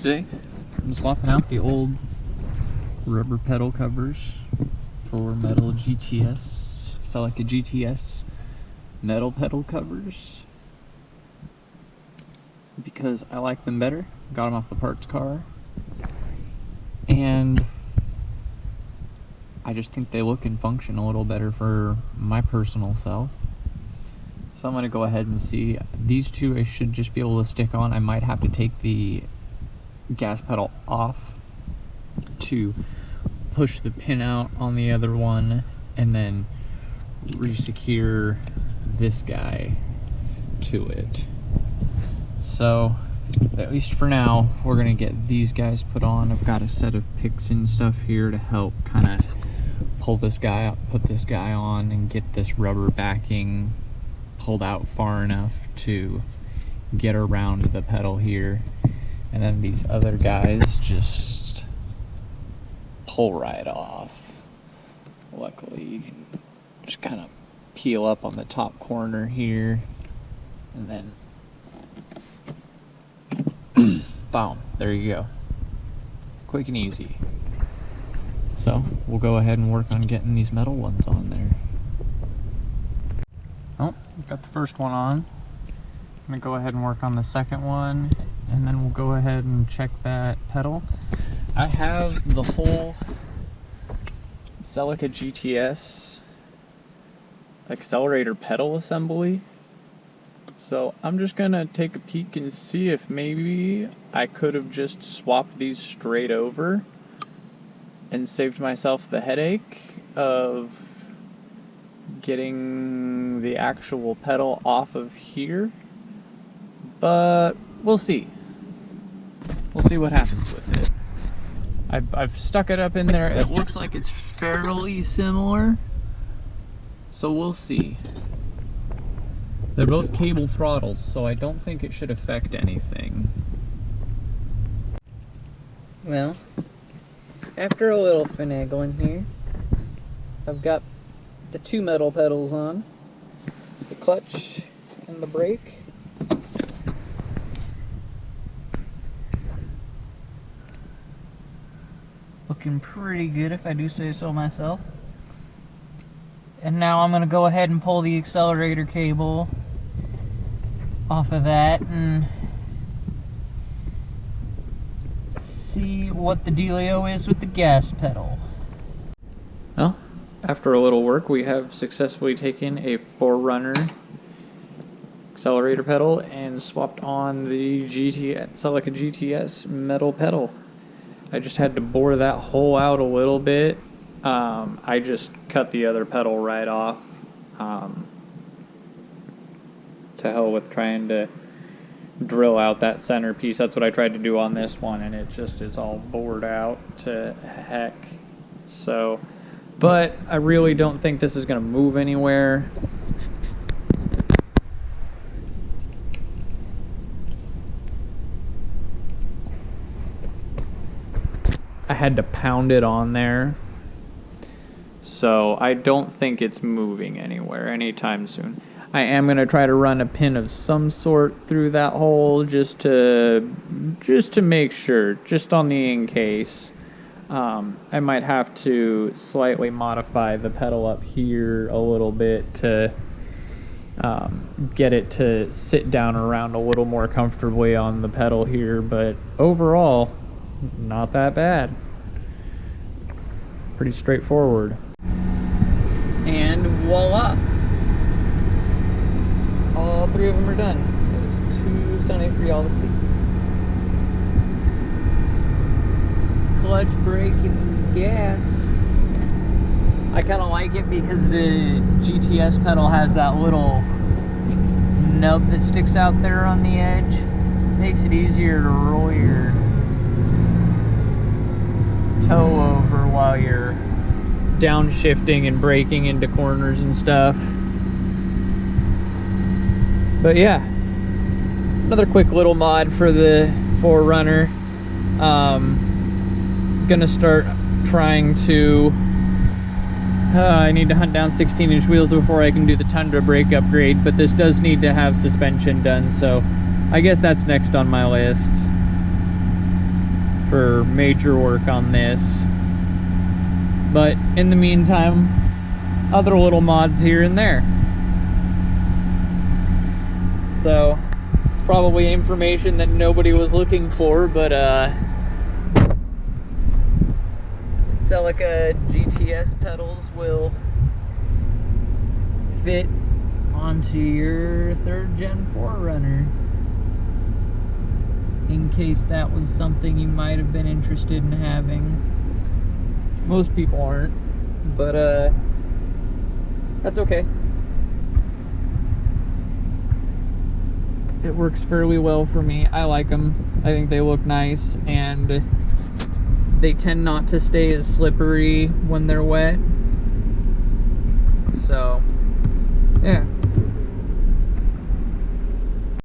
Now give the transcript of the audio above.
Today I'm swapping out the old rubber pedal covers for metal GT-S, Celica GT-S metal pedal covers because I like them better. Got them off the parts car and I just think they look and function a little better for my personal self. So I'm going to go ahead and see. These two I should just be able to stick on. I might have to take the gas pedal off to push the pin out on the other one and then re-secure this guy to it. So at least for now we're gonna get these guys put on. I've got a set of picks and stuff here to help kind of pull this guy up, put this guy on, and get this rubber backing pulled out far enough to get around the pedal here. And then these other guys just pull right off. Luckily, you can just kind of peel up on the top corner here, and then boom, there you go. Quick and easy. So we'll go ahead and work on getting these metal ones on there. Oh, got the first one on. I'm gonna go ahead and work on the second one, and then we'll go ahead and check that pedal. I have the whole Celica GT-S accelerator pedal assembly, so I'm just gonna take a peek and see if maybe I could have just swapped these straight over and saved myself the headache of getting the actual pedal off of here. But we'll see. We'll see what happens with it. I've stuck it up in there. It looks like it's fairly similar, so we'll see. They're both cable throttles, so I don't think it should affect anything. Well, after a little finagling here, I've got the two metal pedals on, the clutch and the brake. Looking pretty good, if I do say so myself. And now I'm going to go ahead and pull the accelerator cable off of that and see what the dealio is with the gas pedal. Well, after a little work, we have successfully taken a 4Runner accelerator pedal and swapped on the Celica GT-S metal pedal. I just had to bore that hole out a little bit. I just cut the other pedal right off. To hell with trying to drill out that center piece. That's what I tried to do on this one, and it just is all bored out to heck. So, but I really don't think this is going to move anywhere. I had to pound it on there, so I don't think it's moving anywhere anytime soon. I am going to try to run a pin of some sort through that hole just to make sure, just on the in case. I might have to slightly modify the pedal up here a little bit to get it to sit down around a little more comfortably on the pedal here, but overall, not that bad. Pretty straightforward. And voila! All three of them are done. It was too sunny for y'all to see. Clutch, brake, and gas. I kind of like it because the GT-S pedal has that little nub that sticks out there on the edge. Makes it easier to roll your toe over while you're downshifting and braking into corners and stuff. But yeah, another quick little mod for the 4Runner. Gonna start trying to I need to hunt down 16-inch wheels before I can do the Tundra brake upgrade, but this does need to have suspension done, so I guess that's next on my list. for major work on this. But in the meantime, other little mods here and there. So, probably information that nobody was looking for, but Celica GT-S pedals will fit onto your 3rd gen 4Runner, in case that was something you might have been interested in having. Most people aren't, but that's okay. It works fairly well for me. I like them. I think they look nice, and they tend not to stay as slippery when they're wet. So, yeah.